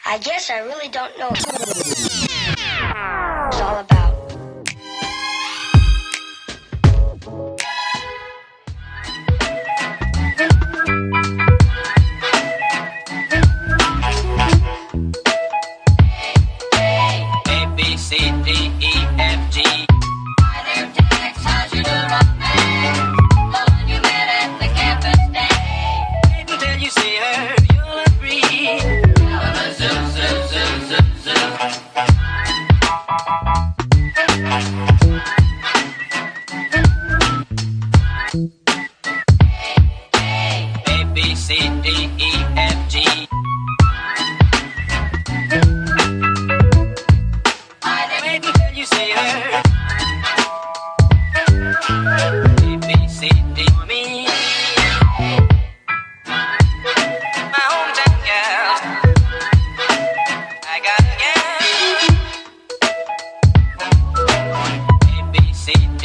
I guess I really don't know what it's all about. A, B, C, D, E, F, G. Until you see her, you'll agree. Zoom, zoom, zoom, zoom, zoom. A, B, C, D, E, F, G. Wait until you see her. A, B, C, D, for me. My hometown gal. I got a gal. A, B, C, D.